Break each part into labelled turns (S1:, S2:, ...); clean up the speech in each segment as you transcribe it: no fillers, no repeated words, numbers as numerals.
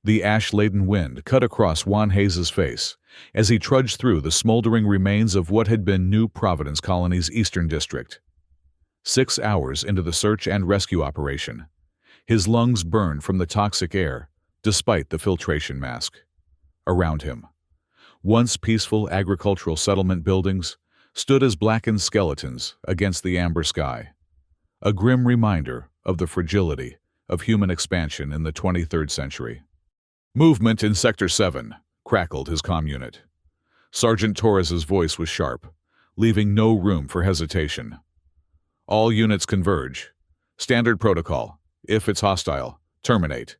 S1: The ash-laden wind cut across Juan Hayes's face as he trudged through the smoldering remains of what had been New Providence Colony's eastern district. 6 hours into the search and rescue operation, his lungs burned from the toxic air, despite the filtration mask. Around him, once peaceful agricultural settlement buildings stood as blackened skeletons against the amber sky, a grim reminder of the fragility of human expansion in the 23rd century. "Movement in Sector 7, crackled his comm unit. Sergeant Torres's voice was sharp, leaving no room for hesitation. "All units converge. Standard protocol. If it's hostile, terminate."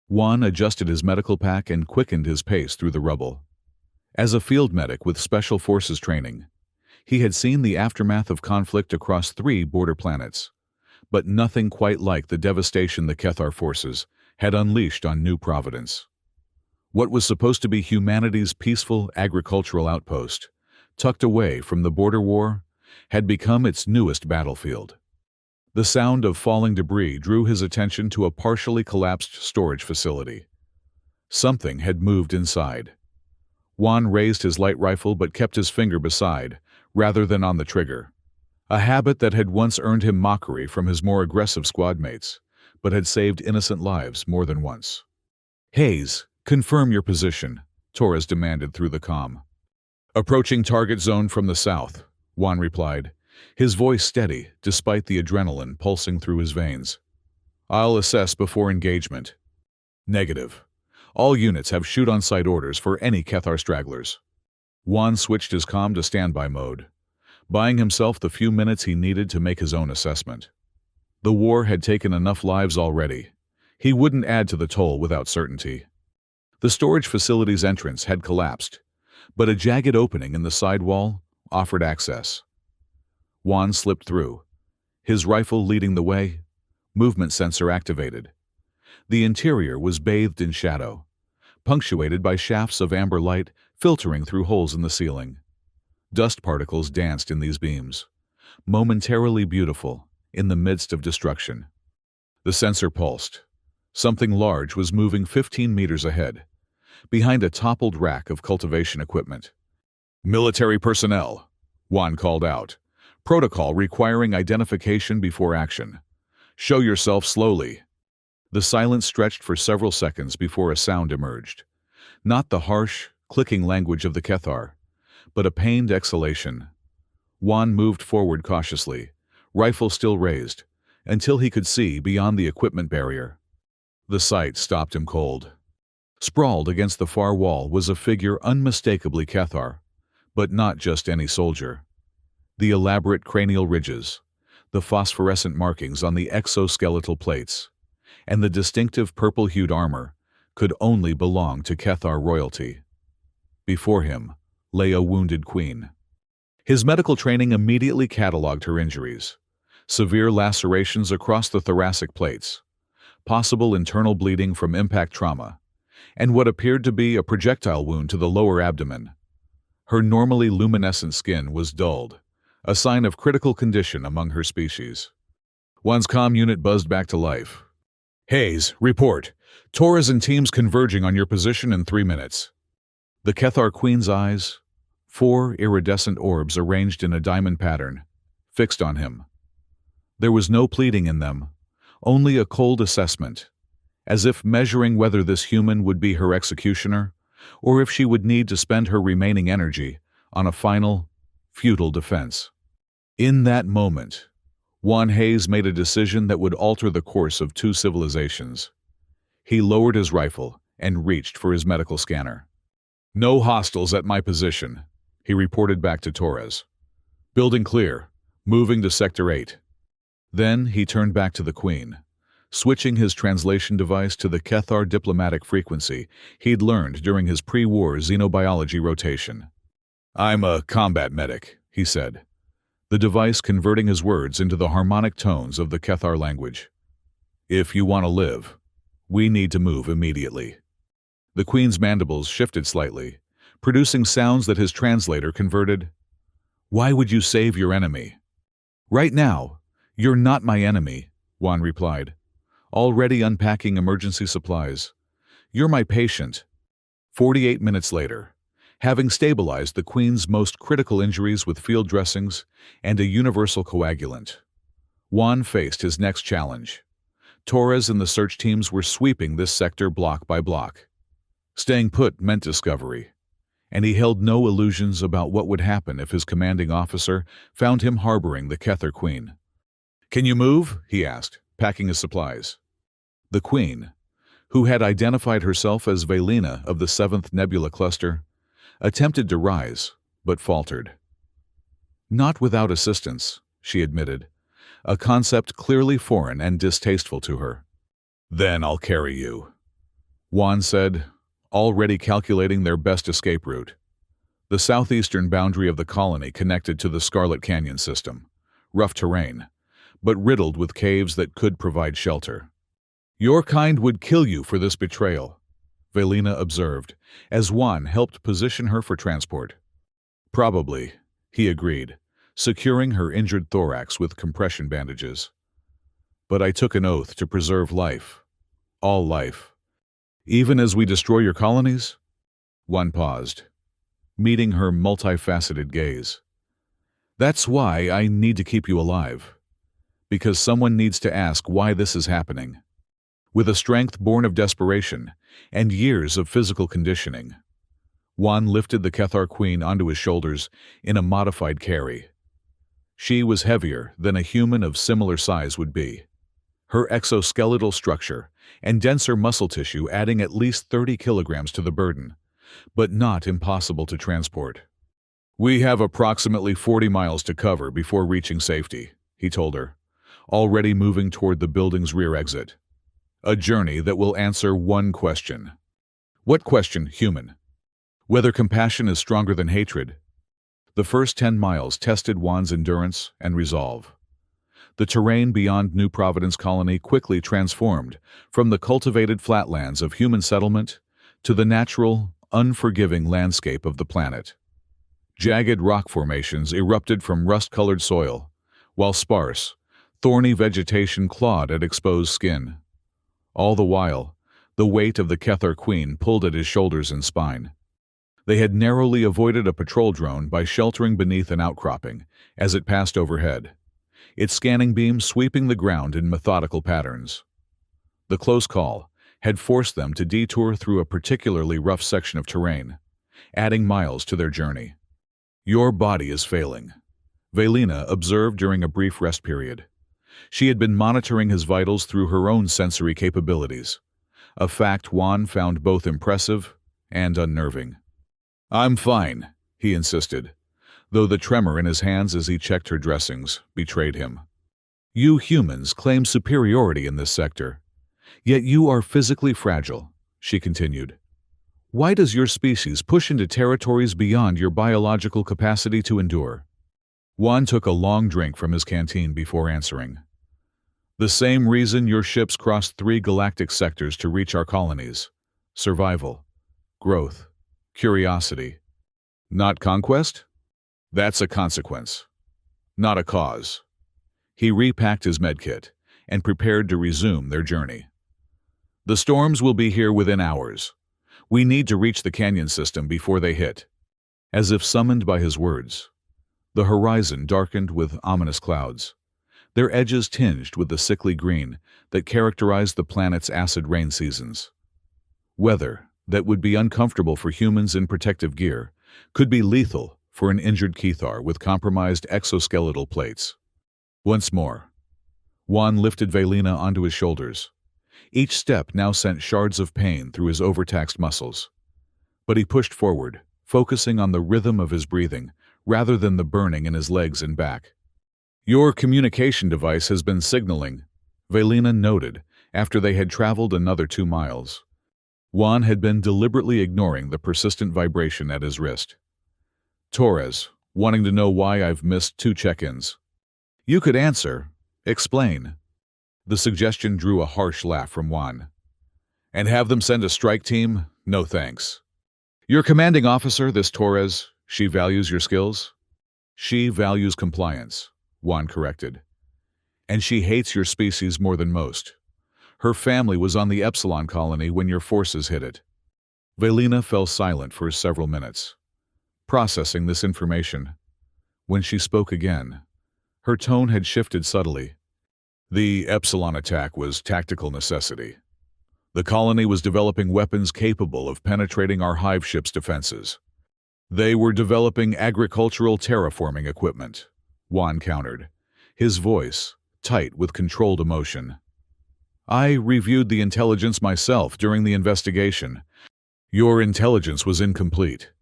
S1: Juan adjusted his medical pack and quickened his pace through the rubble. As a field medic with Special Forces training, he had seen the aftermath of conflict across 3 border planets, but nothing quite like the devastation the Kethar forces had unleashed on New Providence. What was supposed to be humanity's peaceful agricultural outpost, tucked away from the border war, had become its newest battlefield. The sound of falling debris drew his attention to a partially collapsed storage facility. Something had moved inside. Juan raised his light rifle but kept his finger beside, rather than on the trigger, a habit that had once earned him mockery from his more aggressive squad mates, but had saved innocent lives more than once. "Hayes, confirm your position," Torres demanded through the comm. "Approaching target zone from the south," Juan replied, his voice steady despite the adrenaline pulsing through his veins. "I'll assess before engagement." "Negative. All units have shoot-on-sight orders for any Kethar stragglers." Juan switched his comm to standby mode, buying himself the few minutes he needed to make his own assessment. The war had taken enough lives already. He wouldn't add to the toll without certainty. The storage facility's entrance had collapsed, but a jagged opening in the side wall offered access. Juan slipped through, his rifle leading the way, movement sensor activated. The interior was bathed in shadow, punctuated by shafts of amber light filtering through holes in the ceiling. Dust particles danced in these beams, momentarily beautiful in the midst of destruction. The sensor pulsed. Something large was moving 15 meters ahead, behind a toppled rack of cultivation equipment. "Military personnel," Juan called out. "Protocol requiring identification before action. Show yourself slowly." The silence stretched for several seconds before a sound emerged. Not the harsh, clicking language of the Kethar, but a pained exhalation. Juan moved forward cautiously, rifle still raised, until he could see beyond the equipment barrier. The sight stopped him cold. Sprawled against the far wall was a figure unmistakably Kethar, but not just any soldier. The elaborate cranial ridges, the phosphorescent markings on the exoskeletal plates, and the distinctive purple-hued armor could only belong to Kethar royalty. Before him lay a wounded queen. His medical training immediately cataloged her injuries: severe lacerations across the thoracic plates, possible internal bleeding from impact trauma, and what appeared to be a projectile wound to the lower abdomen. Her normally luminescent skin was dulled, a sign of critical condition among her species. Juan's comm unit buzzed back to life. "Hayes, report. Torres and teams converging on your position in 3 minutes." The Kethar Queen's eyes, 4 iridescent orbs arranged in a diamond pattern, fixed on him. There was no pleading in them, only a cold assessment, as if measuring whether this human would be her executioner, or if she would need to spend her remaining energy on a final, futile defense. In that moment, Juan Hayes made a decision that would alter the course of 2 civilizations. He lowered his rifle and reached for his medical scanner. "No hostiles at my position," he reported back to Torres. "Building clear, moving to Sector 8. Then he turned back to the Queen, switching his translation device to the Kethar diplomatic frequency he'd learned during his pre-war xenobiology rotation. "I'm a combat medic," he said, the device converting his words into the harmonic tones of the Kethar language. "If you want to live, we need to move immediately." The Queen's mandibles shifted slightly, producing sounds that his translator converted. "Why would you save your enemy?" "Right now, you're not my enemy," Juan replied, already unpacking emergency supplies. You're my patient. 48 minutes later, having stabilized the Queen's most critical injuries with field dressings and a universal coagulant, Juan faced his next challenge. Torres and the search teams were sweeping this sector block by block. Staying put meant discovery, and he held no illusions about what would happen if his commanding officer found him harboring the Kether Queen. "Can you move?" he asked, packing his supplies. The Queen, who had identified herself as Velina of the 7th Nebula Cluster, attempted to rise, but faltered. "Not without assistance," she admitted, a concept clearly foreign and distasteful to her. "Then I'll carry you," Juan said, already calculating their best escape route. The southeastern boundary of the colony connected to the Scarlet Canyon system, rough terrain, but riddled with caves that could provide shelter. "Your kind would kill you for this betrayal," Velina observed, as Juan helped position her for transport. "Probably," he agreed, securing her injured thorax with compression bandages. "But I took an oath to preserve life. All life. Even as we destroy your colonies?" Juan paused, meeting her multifaceted gaze. "That's why I need to keep you alive. Because someone needs to ask why this is happening." With a strength born of desperation and years of physical conditioning, Juan lifted the Kether Queen onto his shoulders in a modified carry. She was heavier than a human of similar size would be, her exoskeletal structure and denser muscle tissue adding at least 30 kilograms to the burden, but not impossible to transport. "We have approximately 40 miles to cover before reaching safety," he told her, already moving toward the building's rear exit. "A journey that will answer one question." "What question, human?" "Whether compassion is stronger than hatred." The first 10 miles tested Juan's endurance and resolve. The terrain beyond New Providence Colony quickly transformed from the cultivated flatlands of human settlement to the natural, unforgiving landscape of the planet. Jagged rock formations erupted from rust-colored soil, while sparse, thorny vegetation clawed at exposed skin. All the while, the weight of the Kether Queen pulled at his shoulders and spine. They had narrowly avoided a patrol drone by sheltering beneath an outcropping as it passed overhead, its scanning beam sweeping the ground in methodical patterns. The close call had forced them to detour through a particularly rough section of terrain, adding miles to their journey. "Your body is failing," Velina observed during a brief rest period. She had been monitoring his vitals through her own sensory capabilities, a fact Juan found both impressive and unnerving. "I'm fine," he insisted, though the tremor in his hands as he checked her dressings betrayed him. "You humans claim superiority in this sector, yet you are physically fragile," she continued. "Why does your species push into territories beyond your biological capacity to endure?" Juan took a long drink from his canteen before answering. "The same reason your ships crossed 3 galactic sectors to reach our colonies: survival, growth, curiosity. Not conquest? That's a consequence, not a cause." He repacked his medkit and prepared to resume their journey. "The storms will be here within hours. We need to reach the canyon system before they hit." As if summoned by his words, the horizon darkened with ominous clouds, their edges tinged with the sickly green that characterized the planet's acid rain seasons. Weather that would be uncomfortable for humans in protective gear could be lethal for an injured Kethar with compromised exoskeletal plates. Once more, Juan lifted Velina onto his shoulders. Each step now sent shards of pain through his overtaxed muscles. But he pushed forward, focusing on the rhythm of his breathing rather than the burning in his legs and back. "Your communication device has been signaling," Velina noted after they had traveled another 2 miles. Juan had been deliberately ignoring the persistent vibration at his wrist. "Torres, wanting to know why I've missed 2 check-ins." "You could answer. Explain." The suggestion drew a harsh laugh from Juan. "And have them send a strike team? No thanks." "Your commanding officer, this Torres, she values your skills?" "She values compliance," Juan corrected. "And she hates your species more than most. Her family was on the Epsilon colony when your forces hit it. Velina fell silent for several minutes, processing this information. When she spoke again, her tone had shifted subtly. The Epsilon attack was tactical necessity. The colony was developing weapons capable of penetrating our hive ship's defenses. They were developing agricultural terraforming equipment, Juan countered, his voice tight with controlled emotion. I reviewed the intelligence myself during the investigation. Your intelligence was incomplete.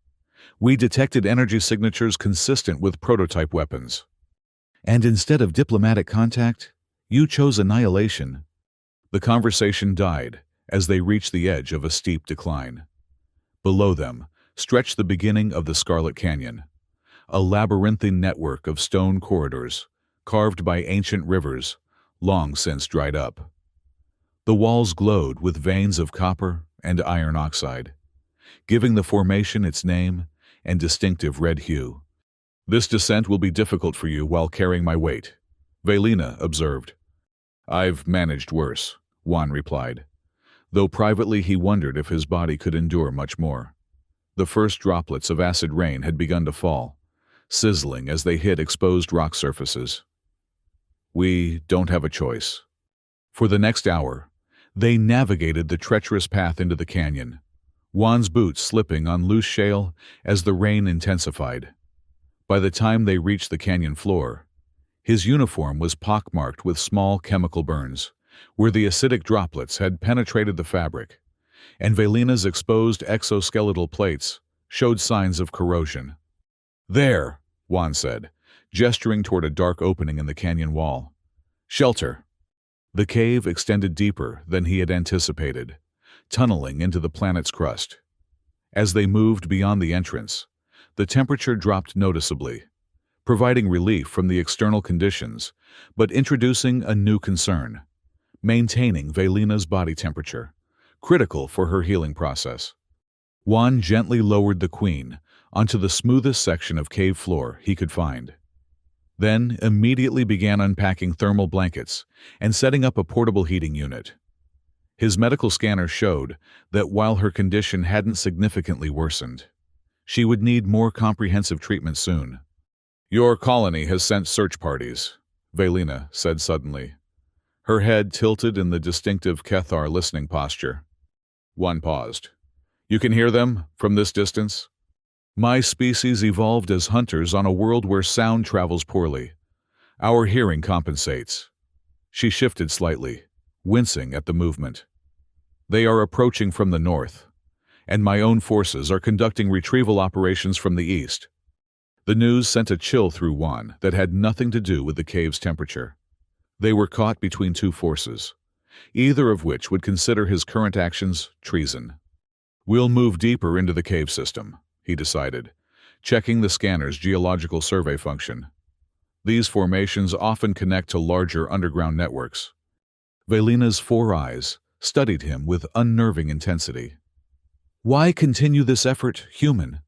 S1: We detected energy signatures consistent with prototype weapons. And instead of diplomatic contact, you chose annihilation. The conversation died as they reached the edge of a steep decline. Below them stretched the beginning of the Scarlet Canyon, a labyrinthine network of stone corridors carved by ancient rivers, long since dried up. The walls glowed with veins of copper and iron oxide, giving the formation its name and distinctive red hue. This descent will be difficult for you while carrying my weight, Velina observed. I've managed worse, Juan replied, though privately he wondered if his body could endure much more. The first droplets of acid rain had begun to fall, sizzling as they hit exposed rock surfaces. We don't have a choice. For the next hour, they navigated the treacherous path into the canyon, Juan's boots slipping on loose shale as the rain intensified. By the time they reached the canyon floor, his uniform was pockmarked with small chemical burns, where the acidic droplets had penetrated the fabric, and Velina's exposed exoskeletal plates showed signs of corrosion. There, Juan said, gesturing toward a dark opening in the canyon wall. Shelter. The cave extended deeper than he had anticipated, tunneling into the planet's crust. As they moved beyond the entrance, the temperature dropped noticeably, providing relief from the external conditions, but introducing a new concern: maintaining Velina's body temperature, critical for her healing process. Juan gently lowered the queen onto the smoothest section of cave floor he could find, then immediately began unpacking thermal blankets and setting up a portable heating unit. His medical scanner showed that while her condition hadn't significantly worsened, she would need more comprehensive treatment soon. Your colony has sent search parties, Velina said suddenly, her head tilted in the distinctive Kethar listening posture. Juan paused. You can hear them from this distance? My species evolved as hunters on a world where sound travels poorly. Our hearing compensates. She shifted slightly, wincing at the movement. They are approaching from the north, and my own forces are conducting retrieval operations from the east. The news sent a chill through Juan that had nothing to do with the cave's temperature. They were caught between two forces, either of which would consider his current actions treason. We'll move deeper into the cave system, he decided, checking the scanner's geological survey function. These formations often connect to larger underground networks. Velina's four eyes studied him with unnerving intensity. Why continue this effort, human?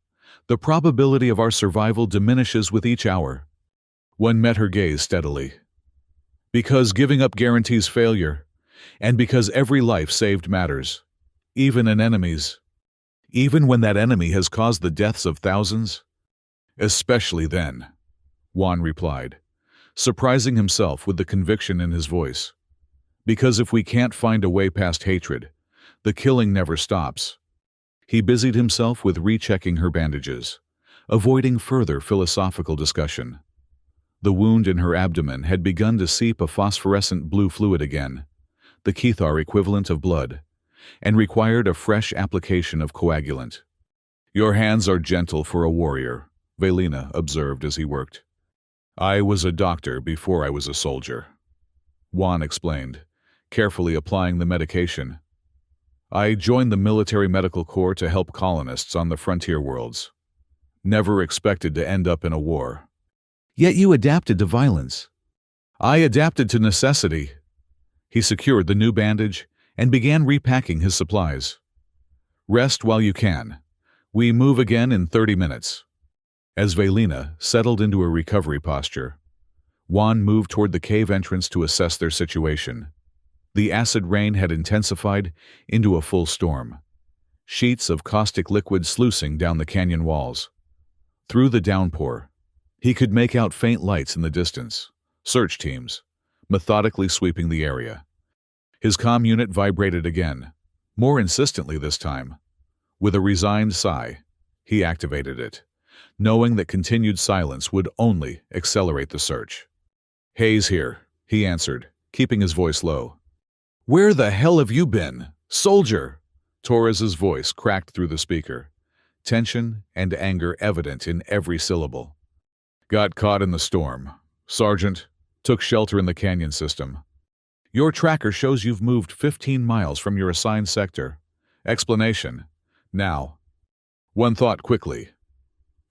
S1: The probability of our survival diminishes with each hour. One met her gaze steadily. Because giving up guarantees failure, and because every life saved matters, even an enemy's. Even when that enemy has caused the deaths of thousands? Especially then, Juan replied, surprising himself with the conviction in his voice. Because if we can't find a way past hatred, the killing never stops. He busied himself with rechecking her bandages, avoiding further philosophical discussion. The wound in her abdomen had begun to seep a phosphorescent blue fluid again, the Kethar equivalent of blood, and required a fresh application of coagulant. Your hands are gentle for a warrior, Velina observed as he worked. I was a doctor before I was a soldier, Juan explained, carefully applying the medication. I joined the military medical corps to help colonists on the frontier worlds. Never expected to end up in a war. Yet you adapted to violence. I adapted to necessity. He secured the new bandage and began repacking his supplies. Rest while you can. We move again in 30 minutes. As Velina settled into a recovery posture, Juan moved toward the cave entrance to assess their situation. The acid rain had intensified into a full storm, sheets of caustic liquid sluicing down the canyon walls. Through the downpour, he could make out faint lights in the distance, search teams, methodically sweeping the area. His comm unit vibrated again, more insistently this time. With a resigned sigh, he activated it, knowing that continued silence would only accelerate the search. "Hayes here," he answered, keeping his voice low. "Where the hell have you been, soldier?" Torres's voice cracked through the speaker, tension and anger evident in every syllable. "Got caught in the storm. Sergeant, took shelter in the canyon system. Your tracker shows you've moved 15 miles from your assigned sector. Explanation. Now." One thought quickly.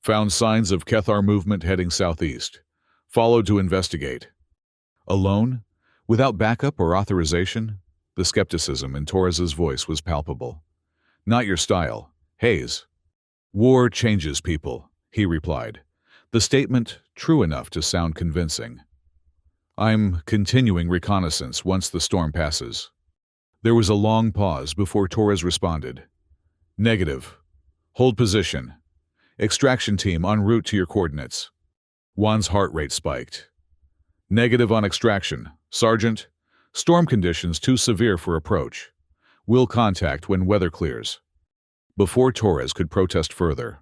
S1: Found signs of Kethar movement heading southeast. Followed to investigate. Alone? Without backup or authorization? The skepticism in Torres's voice was palpable. "Not your style, Hayes." "War changes people," he replied, the statement true enough to sound convincing. "I'm continuing reconnaissance once the storm passes." There was a long pause before Torres responded. "Negative. Hold position. Extraction team en route to your coordinates." Juan's heart rate spiked. "Negative on extraction. Sergeant, storm conditions too severe for approach. We'll contact when weather clears." Before Torres could protest further,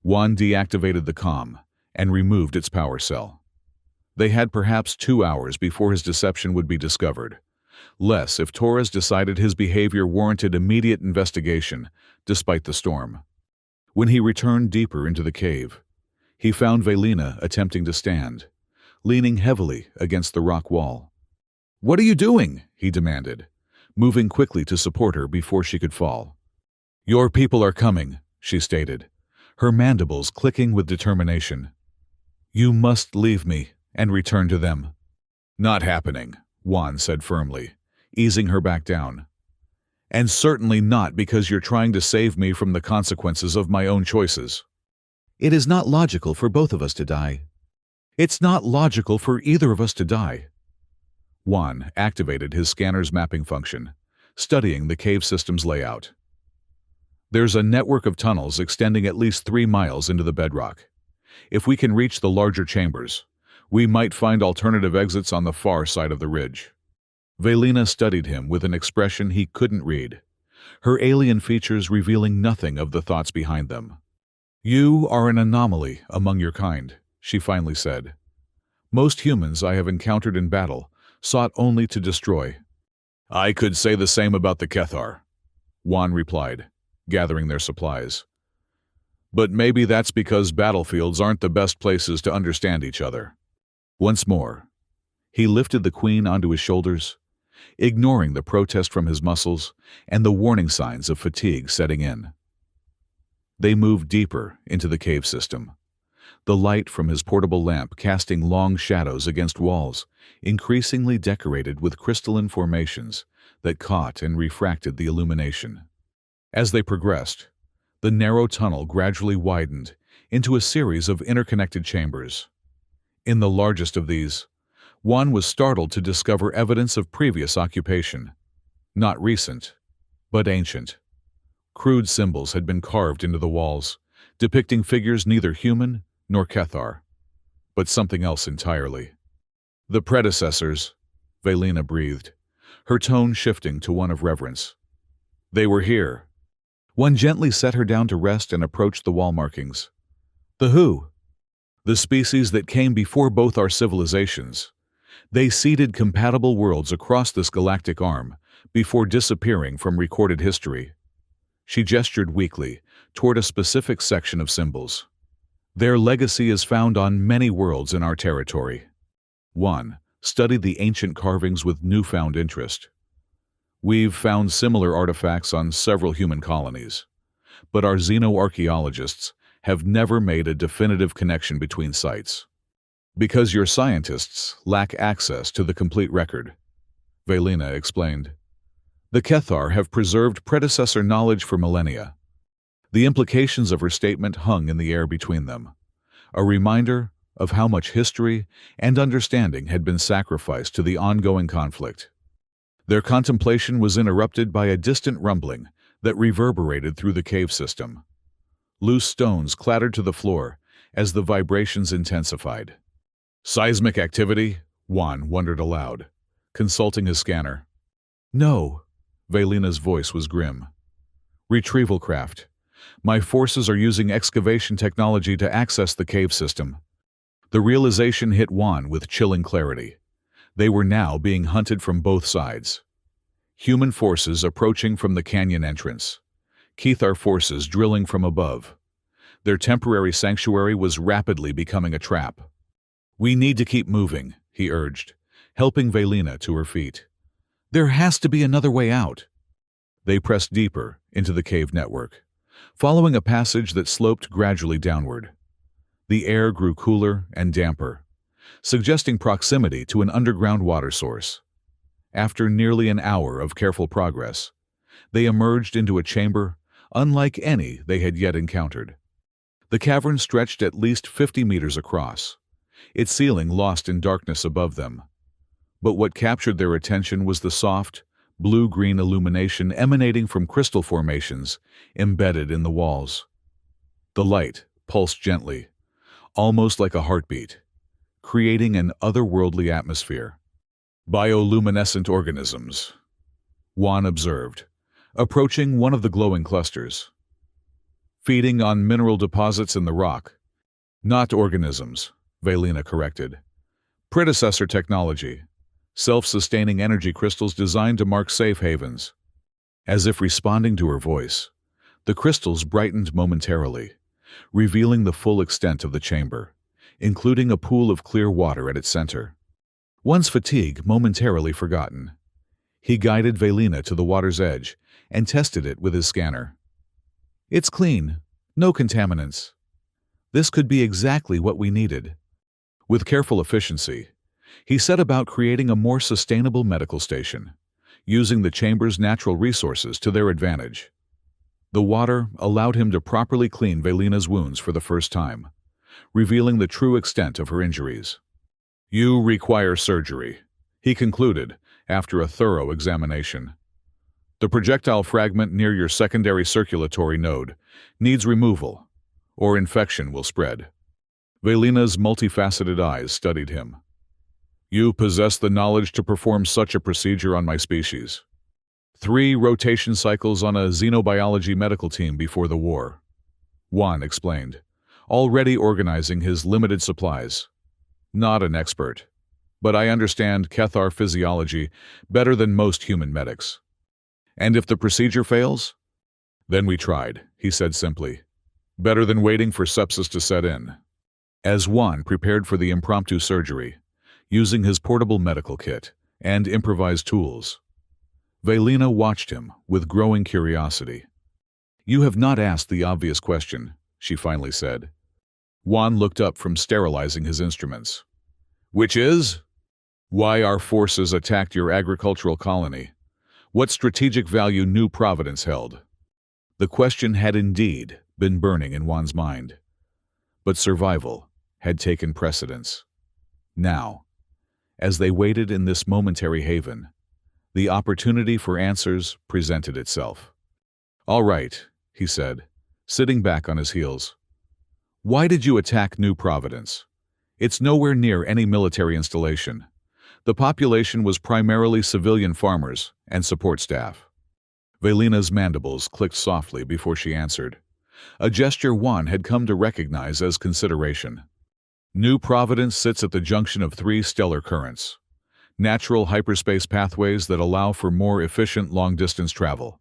S1: Juan deactivated the comm and removed its power cell. They had perhaps 2 hours before his deception would be discovered. Less if Torres decided his behavior warranted immediate investigation, despite the storm. When he returned deeper into the cave, he found Velina attempting to stand, leaning heavily against the rock wall. "What are you doing?" he demanded, moving quickly to support her before she could fall. "Your people are coming," she stated, her mandibles clicking with determination. "You must leave me and return to them." "Not happening," Juan said firmly, easing her back down. "And certainly not because you're trying to save me from the consequences of my own choices." "It is not logical for both of us to die." "It's not logical for either of us to die." Juan activated his scanner's mapping function, studying the cave system's layout. "There's a network of tunnels extending at least 3 miles into the bedrock. If we can reach the larger chambers, we might find alternative exits on the far side of the ridge." Velina studied him with an expression he couldn't read, her alien features revealing nothing of the thoughts behind them. "You are an anomaly among your kind," she finally said. "Most humans I have encountered in battle sought only to destroy." "I could say the same about the Kethar," Juan replied, gathering their supplies. "But maybe that's because battlefields aren't the best places to understand each other." Once more, he lifted the queen onto his shoulders, ignoring the protest from his muscles and the warning signs of fatigue setting in. They moved deeper into the cave system, the light from his portable lamp casting long shadows against walls, increasingly decorated with crystalline formations that caught and refracted the illumination. As they progressed, the narrow tunnel gradually widened into a series of interconnected chambers. In the largest of these, Juan was startled to discover evidence of previous occupation. Not recent, but ancient. Crude symbols had been carved into the walls, depicting figures neither human nor Kethar, but something else entirely. "The predecessors," Velina breathed, her tone shifting to one of reverence. "They were here." One gently set her down to rest and approached the wall markings. "The who?" "The species that came before both our civilizations. They seeded compatible worlds across this galactic arm before disappearing from recorded history." She gestured weakly toward a specific section of symbols. "Their legacy is found on many worlds in our territory." Juan studied the ancient carvings with newfound interest. "We've found similar artifacts on several human colonies, but our xenoarchaeologists have never made a definitive connection between sites." "Because your scientists lack access to the complete record," Velina explained. "The Kethar have preserved predecessor knowledge for millennia." The implications of her statement hung in the air between them, a reminder of how much history and understanding had been sacrificed to the ongoing conflict. Their contemplation was interrupted by a distant rumbling that reverberated through the cave system. Loose stones clattered to the floor as the vibrations intensified. Seismic activity? Juan wondered aloud, consulting his scanner. No, Velina's voice was grim. Retrieval craft. My forces are using excavation technology to access the cave system. The realization hit Juan with chilling clarity. They were now being hunted from both sides. Human forces approaching from the canyon entrance. Kethar forces drilling from above. Their temporary sanctuary was rapidly becoming a trap. We need to keep moving, he urged, helping Velina to her feet. There has to be another way out. They pressed deeper into the cave network, following a passage that sloped gradually downward. The air grew cooler and damper, suggesting proximity to an underground water source. After nearly an hour of careful progress, they emerged into a chamber unlike any they had yet encountered. The cavern stretched at least 50 meters across, its ceiling lost in darkness above them. But what captured their attention was the soft, blue-green illumination emanating from crystal formations embedded in the walls. The light pulsed gently, almost like a heartbeat, creating an otherworldly atmosphere. Bioluminescent organisms, Juan observed, approaching one of the glowing clusters. Feeding on mineral deposits in the rock. Not organisms, Velina corrected. Predecessor technology. Self-sustaining energy crystals designed to mark safe havens. As if responding to her voice, the crystals brightened momentarily, revealing the full extent of the chamber, including a pool of clear water at its center. One's fatigue momentarily forgotten. He guided Velina to the water's edge and tested it with his scanner. It's clean, no contaminants. This could be exactly what we needed. With careful efficiency, he set about creating a more sustainable medical station, using the chamber's natural resources to their advantage. The water allowed him to properly clean Velina's wounds for the first time, revealing the true extent of her injuries. You require surgery, he concluded after a thorough examination. The projectile fragment near your secondary circulatory node needs removal, or infection will spread. Velina's multifaceted eyes studied him. You possess the knowledge to perform such a procedure on my species. 3 rotation cycles on a xenobiology medical team before the war. Juan explained, already organizing his limited supplies. Not an expert, but I understand Kethar physiology better than most human medics. And if the procedure fails? Then we tried, he said simply. Better than waiting for sepsis to set in. As Juan prepared for the impromptu surgery, using his portable medical kit and improvised tools, Velina watched him with growing curiosity. You have not asked the obvious question, she finally said. Juan looked up from sterilizing his instruments. Which is? Why our forces attacked your agricultural colony. What strategic value New Providence held. The question had indeed been burning in Juan's mind. But survival had taken precedence. Now, as they waited in this momentary haven, the opportunity for answers presented itself. All right, he said, sitting back on his heels. Why did you attack New Providence? It's nowhere near any military installation. The population was primarily civilian farmers and support staff. Velina's mandibles clicked softly before she answered, a gesture Juan had come to recognize as consideration. New Providence sits at the junction of 3 stellar currents, natural hyperspace pathways that allow for more efficient long-distance travel.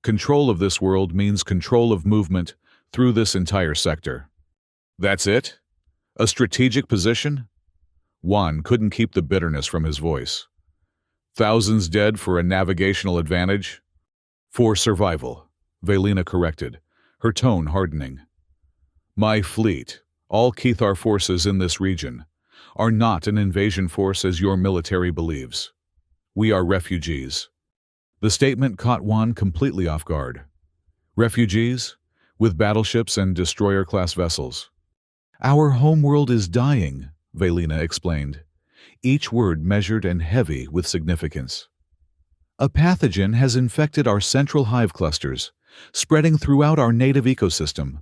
S1: Control of this world means control of movement through this entire sector. That's it? A strategic position? Juan couldn't keep the bitterness from his voice. Thousands dead for a navigational advantage? For survival, Velina corrected, her tone hardening. My fleet, all Kethar forces in this region, are not an invasion force as your military believes. We are refugees. The statement caught Juan completely off guard. Refugees? With battleships and destroyer-class vessels. Our homeworld is dying, Velina explained, each word measured and heavy with significance. A pathogen has infected our central hive clusters, spreading throughout our native ecosystem.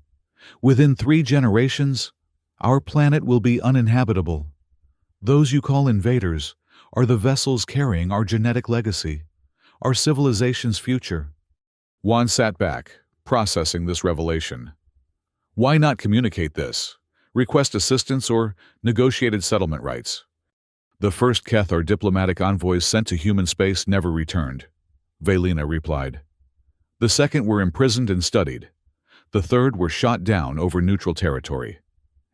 S1: Within 3 generations, our planet will be uninhabitable. Those you call invaders are the vessels carrying our genetic legacy, our civilization's future. Juan sat back, processing this revelation. Why not communicate this, request assistance, or negotiated settlement rights? The first Cathar diplomatic envoys sent to human space never returned, Velina replied. The second were imprisoned and studied. The third were shot down over neutral territory.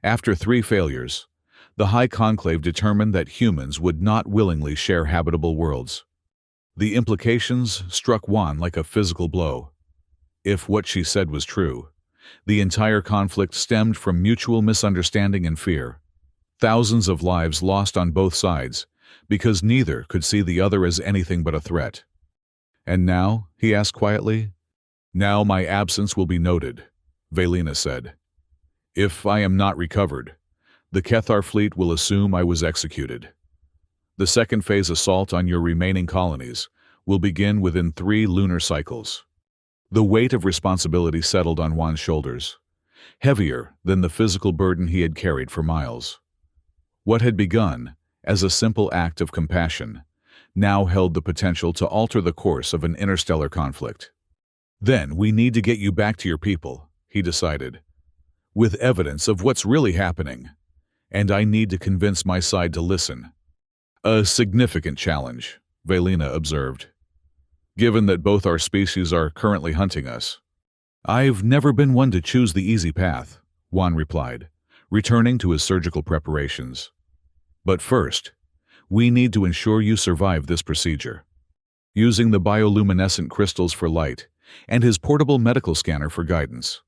S1: After 3 failures, the High Conclave determined that humans would not willingly share habitable worlds. The implications struck Juan like a physical blow. If what she said was true, the entire conflict stemmed from mutual misunderstanding and fear. Thousands of lives lost on both sides, because neither could see the other as anything but a threat. And now, he asked quietly, now my absence will be noted, Velina said. If I am not recovered, the Cathar fleet will assume I was executed. The second phase assault on your remaining colonies will begin within 3 lunar cycles. The weight of responsibility settled on Juan's shoulders, heavier than the physical burden he had carried for miles. What had begun as a simple act of compassion now held the potential to alter the course of an interstellar conflict. Then we need to get you back to your people, he decided, with evidence of what's really happening, and I need to convince my side to listen. A significant challenge, Velina observed, given that both our species are currently hunting us. I've never been one to choose the easy path, Juan replied, returning to his surgical preparations. But first, we need to ensure you survive this procedure. Using the bioluminescent crystals for light and his portable medical scanner for guidance,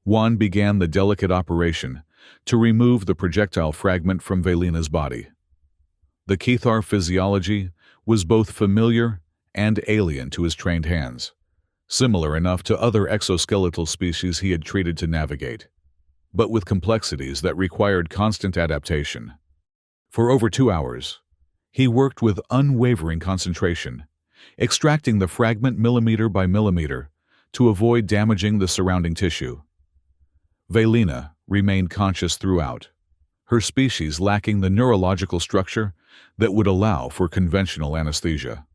S1: Juan began the delicate operation to remove the projectile fragment from Velina's body. The Cathar physiology was both familiar and alien to his trained hands, similar enough to other exoskeletal species he had treated to navigate, but with complexities that required constant adaptation. For over 2 hours, he worked with unwavering concentration, extracting the fragment millimeter by millimeter to avoid damaging the surrounding tissue. Velina remained conscious throughout, her species lacking the neurological structure that would allow for conventional anesthesia.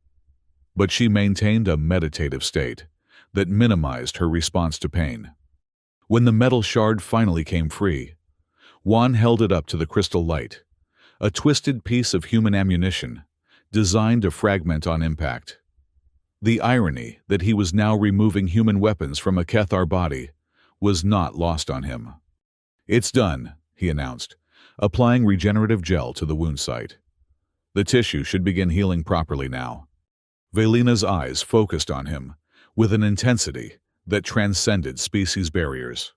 S1: But she maintained a meditative state that minimized her response to pain. When the metal shard finally came free, Juan held it up to the crystal light, a twisted piece of human ammunition designed to fragment on impact. The irony that he was now removing human weapons from a Cathar body was not lost on him. It's done, he announced, applying regenerative gel to the wound site. The tissue should begin healing properly now. Velina's eyes focused on him with an intensity that transcended species barriers.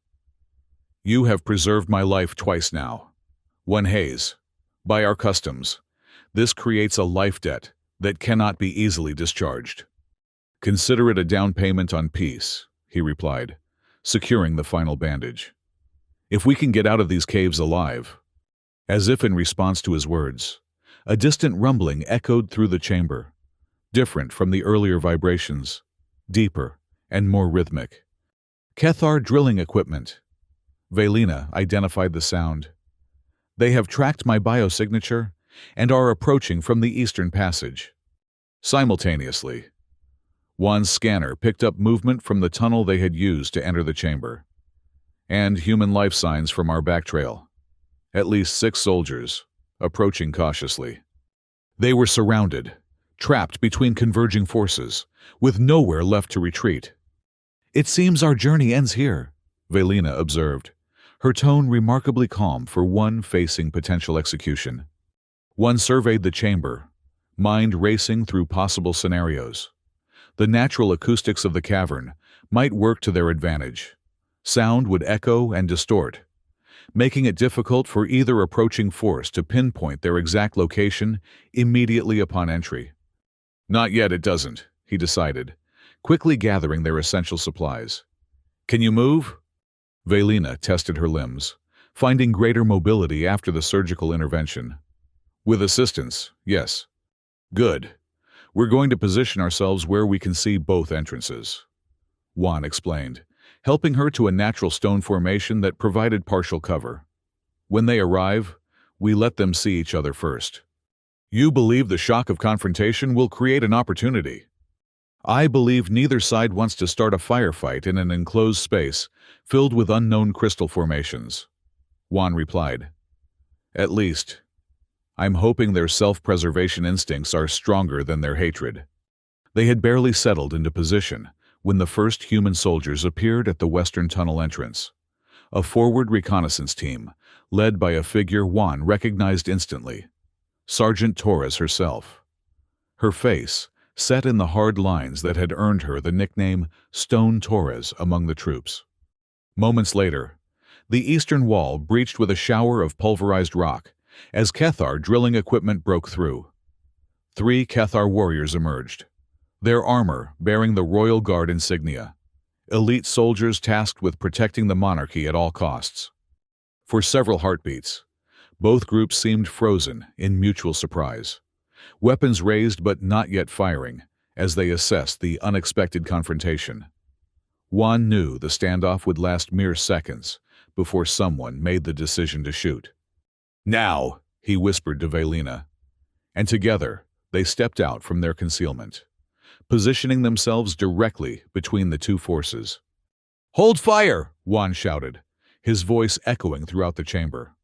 S1: You have preserved my life twice now. Juan Hayes, by our customs, this creates a life debt that cannot be easily discharged. Consider it a down payment on peace, he replied, securing the final bandage. If we can get out of these caves alive. As if in response to his words, a distant rumbling echoed through the chamber, different from the earlier vibrations, deeper and more rhythmic. Cathar drilling equipment. Velina identified the sound. They have tracked my biosignature and are approaching from the eastern passage. Simultaneously, Juan's scanner picked up movement from the tunnel they had used to enter the chamber, and human life signs from our back trail. At least 6 soldiers, approaching cautiously. They were surrounded, trapped between converging forces, with nowhere left to retreat. It seems our journey ends here, Velina observed, her tone remarkably calm for one facing potential execution. One surveyed the chamber, mind racing through possible scenarios. The natural acoustics of the cavern might work to their advantage. Sound would echo and distort, making it difficult for either approaching force to pinpoint their exact location immediately upon entry. Not yet, it doesn't, he decided, quickly gathering their essential supplies. Can you move? Velina tested her limbs, finding greater mobility after the surgical intervention. With assistance, yes. Good. We're going to position ourselves where we can see both entrances," Juan explained, helping her to a natural stone formation that provided partial cover. "When they arrive, we let them see each other first. You believe the shock of confrontation will create an opportunity. I believe neither side wants to start a firefight in an enclosed space filled with unknown crystal formations," Juan replied. "At least, I'm hoping their self-preservation instincts are stronger than their hatred." They had barely settled into position when the first human soldiers appeared at the western tunnel entrance. A forward reconnaissance team, led by a figure Juan recognized instantly, Sergeant Torres herself. Her face, set in the hard lines that had earned her the nickname Stone Torres among the troops. Moments later, the eastern wall breached with a shower of pulverized rock as Cathar drilling equipment broke through. 3 Cathar warriors emerged, their armor bearing the Royal Guard insignia, elite soldiers tasked with protecting the monarchy at all costs. For several heartbeats, both groups seemed frozen in mutual surprise, weapons raised but not yet firing as they assessed the unexpected confrontation. Juan knew the standoff would last mere seconds before someone made the decision to shoot. "Now," he whispered to Vaylina, and together they stepped out from their concealment, positioning themselves directly between the two forces. "Hold fire!" Juan shouted, his voice echoing throughout the chamber.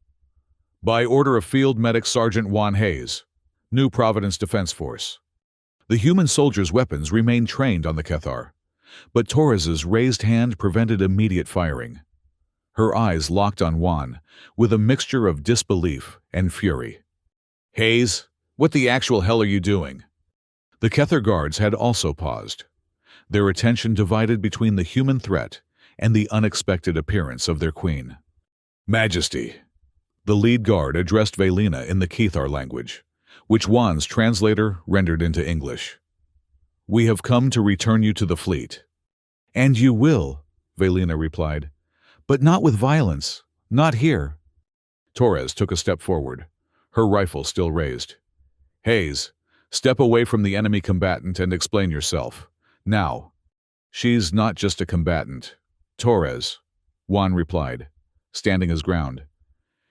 S1: "By order of Field Medic Sergeant Juan Hayes, New Providence Defense Force." The human soldiers' weapons remained trained on the Cathar, but Torres's raised hand prevented immediate firing. Her eyes locked on Juan with a mixture of disbelief and fury. "Hayes, what the actual hell are you doing?" The Cathar guards had also paused, their attention divided between the human threat and the unexpected appearance of their queen. "Majesty," the lead guard addressed Vaylina in the Cathar language, which Juan's translator rendered into English. "We have come to return you to the fleet." "And you will," Vaylina replied, "but not with violence, not here." Torres took a step forward, her rifle still raised. "Hayes, step away from the enemy combatant and explain yourself. Now." "She's not just a combatant, Torres," Juan replied, standing his ground.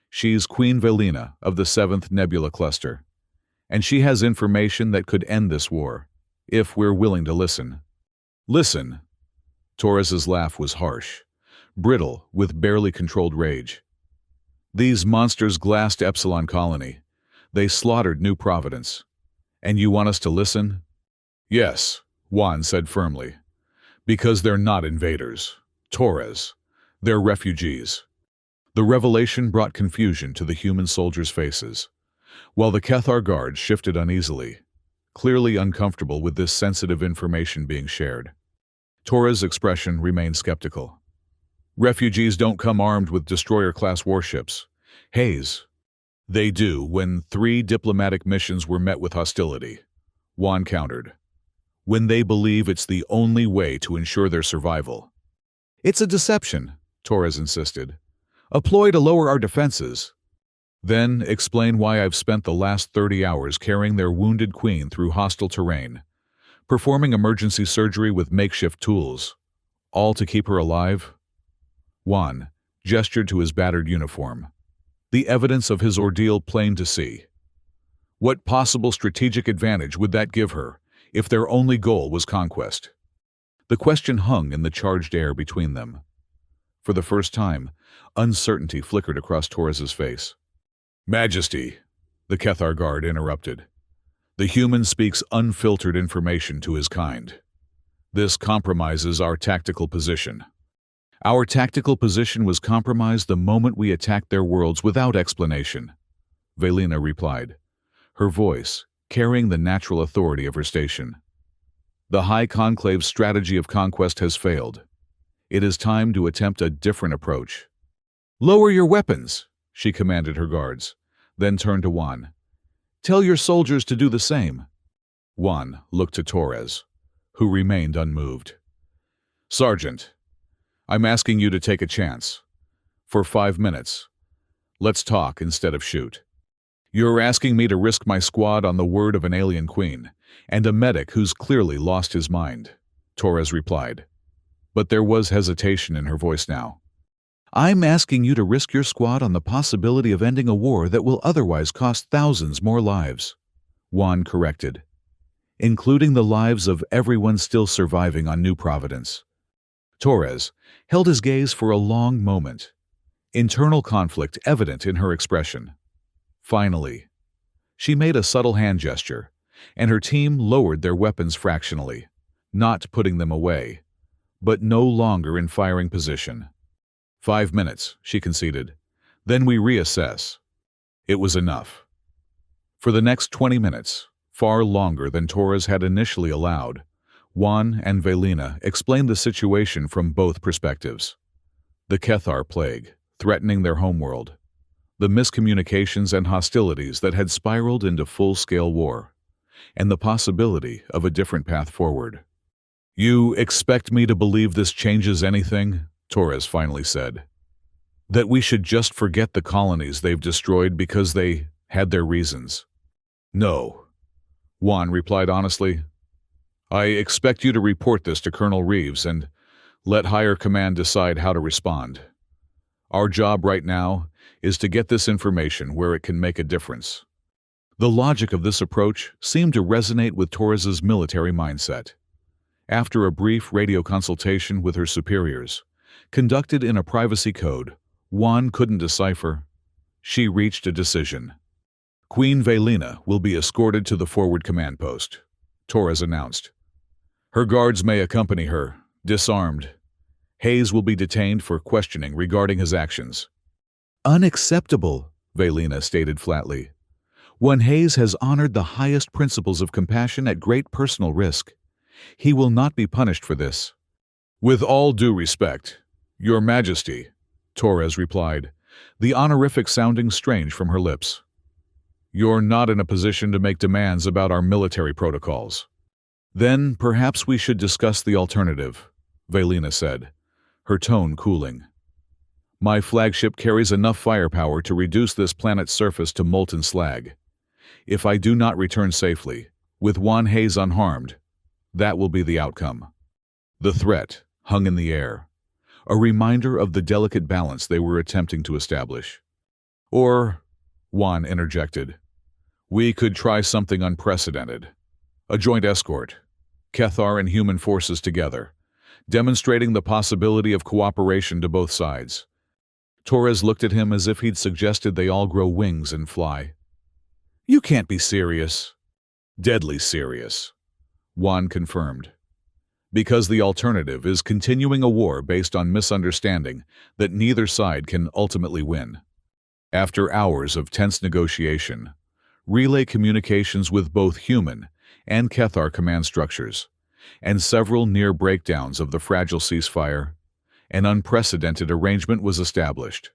S1: "She's Queen Vaylina of the 7th Nebula Cluster, and she has information that could end this war, if we're willing to listen." "Listen." Torres's laugh was harsh, brittle with barely controlled rage. "These monsters glassed Epsilon Colony. They slaughtered New Providence. And you want us to listen?" "Yes," Juan said firmly. "Because they're not invaders, Torres. They're refugees." The revelation brought confusion to the human soldiers' faces, while the Cathar guards shifted uneasily, clearly uncomfortable with this sensitive information being shared. Torres' expression remained skeptical. "Refugees don't come armed with destroyer-class warships. Hayes." "They do when 3 diplomatic missions were met with hostility," Juan countered. "When they believe it's the only way to ensure their survival." "It's a deception," Torres insisted. "A ploy to lower our defenses." "Then explain why I've spent the last 30 hours carrying their wounded queen through hostile terrain, performing emergency surgery with makeshift tools, all to keep her alive." Juan gestured to his battered uniform, the evidence of his ordeal plain to see. What possible strategic advantage would that give her if their only goal was conquest? The question hung in the charged air between them. For the first time, uncertainty flickered across Torres's face. "Majesty," the Cathar guard interrupted. "The human speaks unfiltered information to his kind. This compromises our tactical position." "Our tactical position was compromised the moment we attacked their worlds without explanation," Vaylina replied, her voice carrying the natural authority of her station. "The High Conclave's strategy of conquest has failed. It is time to attempt a different approach." "Lower your weapons," she commanded her guards, then turned to Juan. "Tell your soldiers to do the same." Juan looked to Torres, who remained unmoved. "Sergeant, I'm asking you to take a chance. For 5 minutes. Let's talk instead of shoot. You're asking me to risk my squad on the word of an alien queen, And a medic who's clearly lost his mind, Torres replied. But there was hesitation in her voice now. I'm asking you to risk your squad on the possibility of ending a war that will otherwise cost thousands more lives, Juan corrected, including the lives of everyone still surviving on New Providence. Torres held his gaze for a long moment, internal conflict evident in her expression. Finally, she made a subtle hand gesture, and her team lowered their weapons fractionally, not putting them away, but no longer in firing position. 5 minutes, she conceded. Then we reassess. It was enough. For the next 20 minutes, far longer than Torres had initially allowed, Juan and Velina explained the situation from both perspectives. The Cathar plague, threatening their homeworld. The miscommunications and hostilities that had spiraled into full-scale war. And the possibility of a different path forward. You expect me to believe this changes anything? Torres finally said. That we should just forget the colonies they've destroyed because they had their reasons. No, Juan replied honestly. I expect you to report this to Colonel Reeves and let higher command decide how to respond. Our job right now is to get this information where it can make a difference. The logic of this approach seemed to resonate with Torres's military mindset. After a brief radio consultation with her superiors, conducted in a privacy code Juan couldn't decipher, she reached a decision. Queen Velina will be escorted to the forward command post, Torres announced. Her guards may accompany her, disarmed. Hayes will be detained for questioning regarding his actions. Unacceptable, Velina stated flatly. When Hayes has honored the highest principles of compassion at great personal risk, he will not be punished for this. With all due respect, Your Majesty, Torres replied, the honorific sounding strange from her lips. You're not in a position to make demands about our military protocols. Then perhaps we should discuss the alternative, Velina said, her tone cooling. My flagship carries enough firepower to reduce this planet's surface to molten slag. If I do not return safely, with Juan Hayes unharmed, that will be the outcome. The threat hung in the air, a reminder of the delicate balance they were attempting to establish. Or, Juan interjected, we could try something unprecedented. A joint escort, Cathar and human forces together, demonstrating the possibility of cooperation to both sides. Torres looked at him as if he'd suggested they all grow wings and fly. You can't be serious. Deadly serious, Juan confirmed. Because the alternative is continuing a war based on misunderstanding that neither side can ultimately win. After hours of tense negotiation, relay communications with both human and Cathar command structures, and several near breakdowns of the fragile ceasefire, an unprecedented arrangement was established.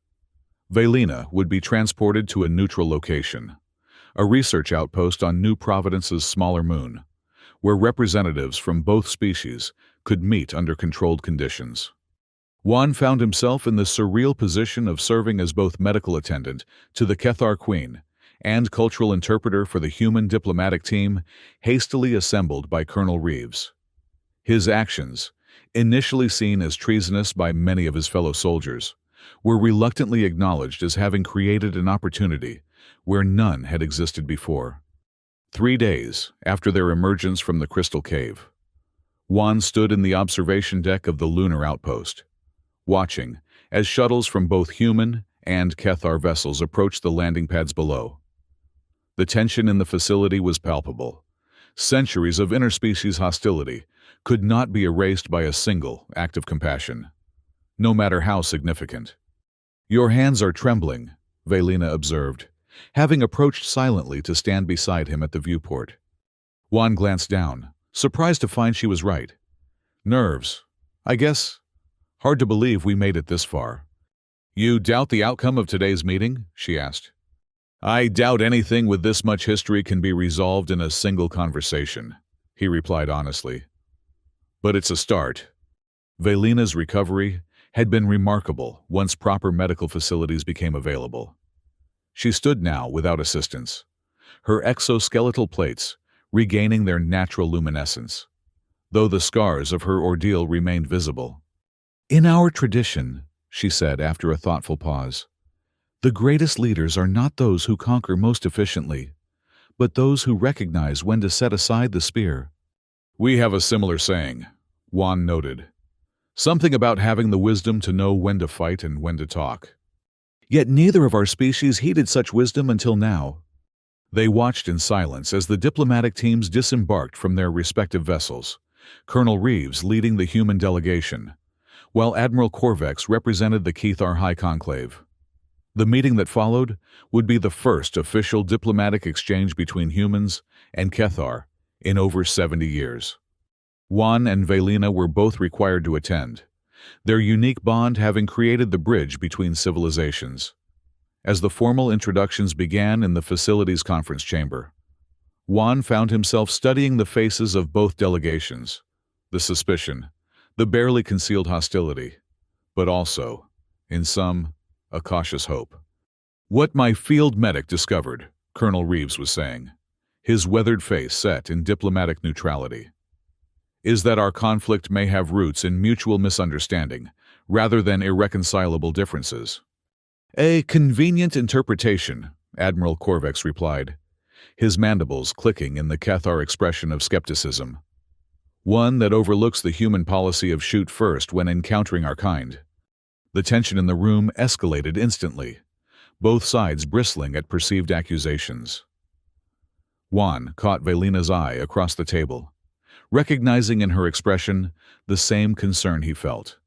S1: Velina would be transported to a neutral location, a research outpost on New Providence's smaller moon, where representatives from both species could meet under controlled conditions. Juan found himself in the surreal position of serving as both medical attendant to the Cathar Queen and cultural interpreter for the human diplomatic team hastily assembled by Colonel Reeves. His actions, initially seen as treasonous by many of his fellow soldiers, were reluctantly acknowledged as having created an opportunity where none had existed before. 3 days after their emergence from the Crystal Cave, Juan stood in the observation deck of the lunar outpost, watching as shuttles from both human and Cathar vessels approached the landing pads below. The tension in the facility was palpable. Centuries of interspecies hostility could not be erased by a single act of compassion, no matter how significant. Your hands are trembling, Velina observed, having approached silently to stand beside him at the viewport. Juan glanced down, surprised to find she was right. Nerves, I guess. Hard to believe we made it this far. You doubt the outcome of today's meeting? She asked. I doubt anything with this much history can be resolved in a single conversation, he replied honestly. But it's a start. Velina's recovery had been remarkable once proper medical facilities became available. She stood now without assistance, her exoskeletal plates regaining their natural luminescence, though the scars of her ordeal remained visible. "In our tradition," she said after a thoughtful pause, "the greatest leaders are not those who conquer most efficiently, but those who recognize when to set aside the spear." "We have a similar saying," Juan noted. "Something about having the wisdom to know when to fight and when to talk." "Yet neither of our species heeded such wisdom until now." They watched in silence as the diplomatic teams disembarked from their respective vessels, Colonel Reeves leading the human delegation, while Admiral Corvex represented the Kethar High Conclave. The meeting that followed would be the first official diplomatic exchange between humans and Kethar in over 70 years. Juan and Velina were both required to attend, their unique bond having created the bridge between civilizations. As the formal introductions began in the facility's conference chamber, Juan found himself studying the faces of both delegations, the suspicion, the barely concealed hostility, but also, in some, a cautious hope. "What my field medic discovered," Colonel Reeves was saying, his weathered face set in diplomatic neutrality, "is that our conflict may have roots in mutual misunderstanding rather than irreconcilable differences." "A convenient interpretation," Admiral Corvex replied, his mandibles clicking in the Kethar expression of skepticism. "One that overlooks the human policy of shoot first when encountering our kind." The tension in the room escalated instantly, both sides bristling at perceived accusations. Juan caught Velina's eye across the table, recognizing in her expression the same concern he felt.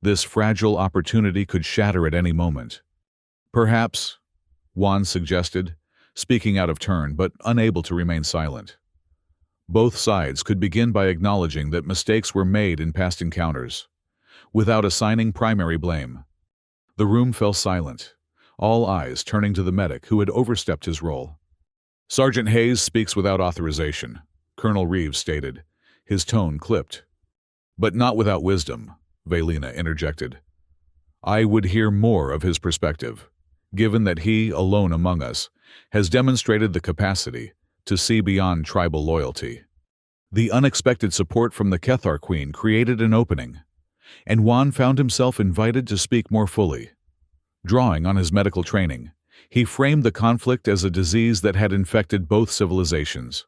S1: This fragile opportunity could shatter at any moment. "Perhaps," Juan suggested, speaking out of turn but unable to remain silent. Both sides could begin by acknowledging that mistakes were made in past encounters, without assigning primary blame. The room fell silent, all eyes turning to the medic who had overstepped his role. "Sergeant Hayes speaks without authorization," Colonel Reeves stated, his tone clipped. "But not without wisdom," Velina interjected. "I would hear more of his perspective, given that he, alone among us, has demonstrated the capacity to see beyond tribal loyalty." The unexpected support from the Kethar Queen created an opening, and Juan found himself invited to speak more fully. Drawing on his medical training, he framed the conflict as a disease that had infected both civilizations,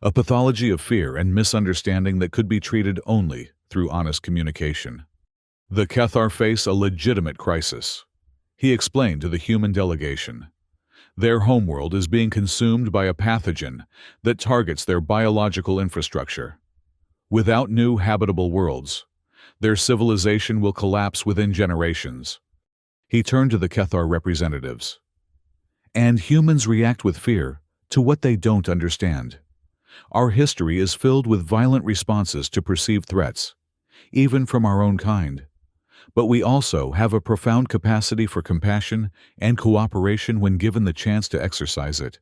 S1: a pathology of fear and misunderstanding that could be treated only through honest communication. The Kethar face a legitimate crisis, he explained to the human delegation. Their homeworld is being consumed by a pathogen that targets their biological infrastructure. Without new habitable worlds, their civilization will collapse within generations. He turned to the Kethar representatives. "And humans react with fear to what they don't understand. Our history is filled with violent responses to perceived threats, even from our own kind. But we also have a profound capacity for compassion and cooperation when given the chance to exercise it."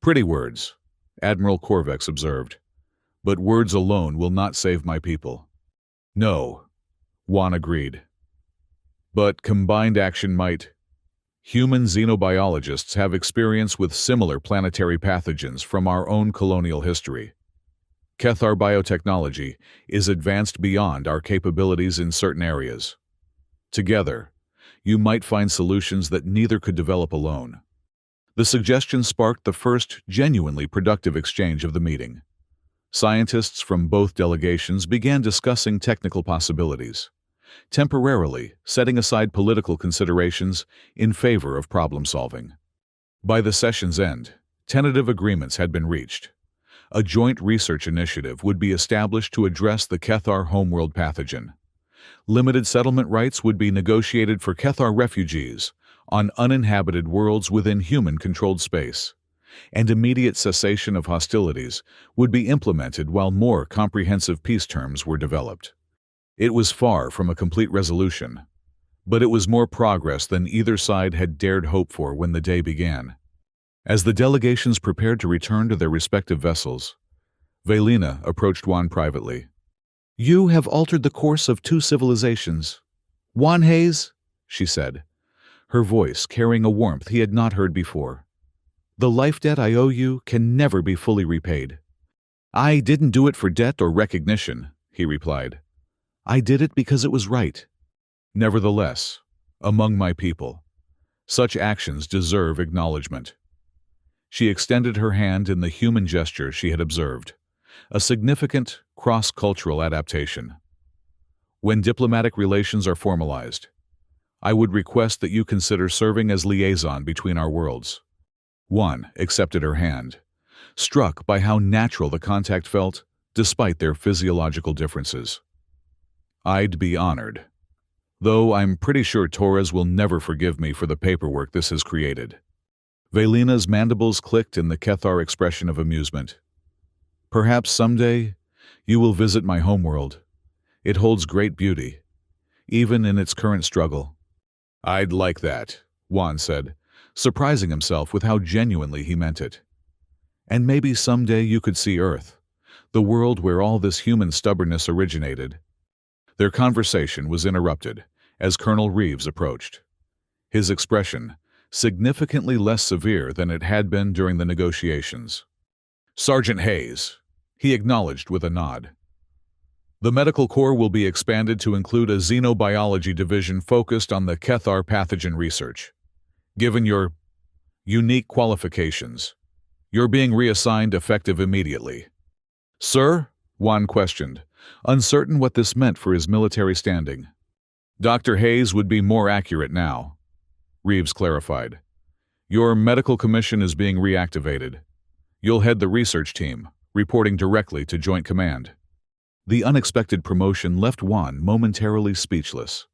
S1: "Pretty words," Admiral Corvex observed, "but words alone will not save my people." "No," Juan agreed. "But combined action might." Human xenobiologists have experience with similar planetary pathogens from our own colonial history. Kethar biotechnology is advanced beyond our capabilities in certain areas. Together, you might find solutions that neither could develop alone. The suggestion sparked the first genuinely productive exchange of the meeting. Scientists from both delegations began discussing technical possibilities, temporarily setting aside political considerations in favor of problem solving. By the session's end, tentative agreements had been reached. A joint research initiative would be established to address the Kethar homeworld pathogen. Limited settlement rights would be negotiated for Kethar refugees on uninhabited worlds within human-controlled space, and immediate cessation of hostilities would be implemented while more comprehensive peace terms were developed. It was far from a complete resolution, but it was more progress than either side had dared hope for when the day began. As the delegations prepared to return to their respective vessels, Velina approached Juan privately. "You have altered the course of two civilizations. Juan Hayes," she said, her voice carrying a warmth he had not heard before. "The life debt I owe you can never be fully repaid. I didn't do it for debt or recognition, he replied. I did it because it was right. Nevertheless, among my people, such actions deserve acknowledgement. She extended her hand in the human gesture she had observed, a significant cross-cultural adaptation. When diplomatic relations are formalized, I would request that you consider serving as liaison between our worlds. Juan accepted her hand, struck by how natural the contact felt despite their physiological differences. I'd be honored, though I'm pretty sure Torres will never forgive me for the paperwork this has created. Velina's mandibles clicked in the Kethar expression of amusement. Perhaps someday you will visit my homeworld. It holds great beauty, even in its current struggle. I'd like that, Juan said, surprising himself with how genuinely he meant it. And maybe someday you could see Earth, the world where all this human stubbornness originated. Their conversation was interrupted as Colonel Reeves approached. His expression significantly less severe than it had been during the negotiations. Sergeant Hayes, he acknowledged with a nod. The Medical Corps will be expanded to include a xenobiology division focused on the Kethar pathogen research. Given your unique qualifications, you're being reassigned effective immediately. Sir? Juan questioned, uncertain what this meant for his military standing. Dr. Hayes would be more accurate now, Reeves clarified. Your medical commission is being reactivated. You'll head the research team, reporting directly to Joint Command. The unexpected promotion left Juan momentarily speechless.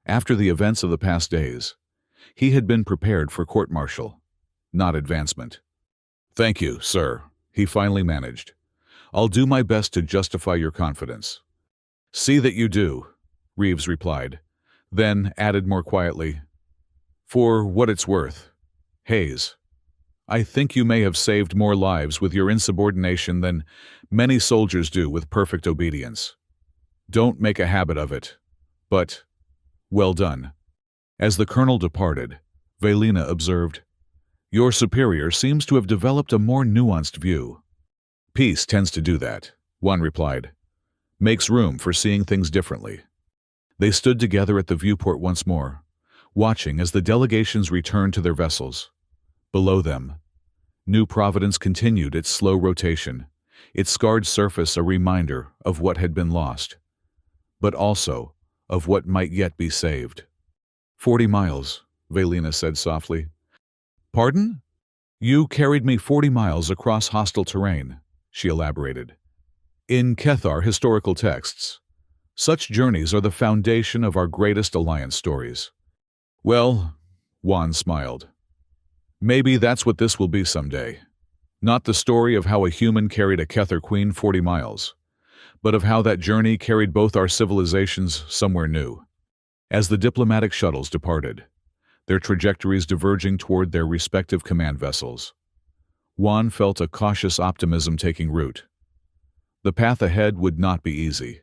S1: After the events of the past days, he had been prepared for court-martial, not advancement. Thank you, sir, he finally managed. I'll do my best to justify your confidence. See that you do, Reeves replied, then added more quietly, for what it's worth, Hayes, I think you may have saved more lives with your insubordination than many soldiers do with perfect obedience. Don't make a habit of it, but well done. As the colonel departed, Velina observed, Your superior seems to have developed a more nuanced view. Peace tends to do that, Juan replied. Makes room for seeing things differently. They stood together at the viewport once more, watching as the delegations returned to their vessels. Below them, New Providence continued its slow rotation, its scarred surface a reminder of what had been lost, but also of what might yet be saved. 40 miles, Velina said softly. Pardon? You carried me 40 miles across hostile terrain, she elaborated. In Kethar historical texts, such journeys are the foundation of our greatest alliance stories. Well, Juan smiled. Maybe that's what this will be someday. Not the story of how a human carried a Kethar queen 40 miles, but of how that journey carried both our civilizations somewhere new. As the diplomatic shuttles departed, their trajectories diverging toward their respective command vessels, Juan felt a cautious optimism taking root. The path ahead would not be easy.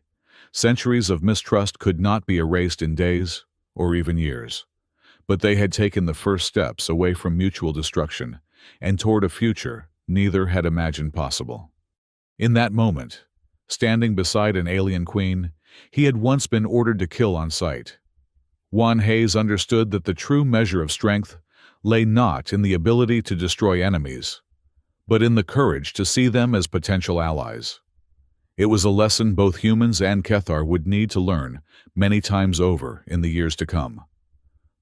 S1: Centuries of mistrust could not be erased in days or even years. But they had taken the first steps away from mutual destruction and toward a future neither had imagined possible. In that moment, standing beside an alien queen, he had once been ordered to kill on sight. Juan Hayes understood that the true measure of strength lay not in the ability to destroy enemies, but in the courage to see them as potential allies. It was a lesson both humans and Kethar would need to learn many times over in the years to come.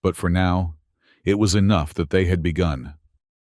S1: But for now, it was enough that they had begun.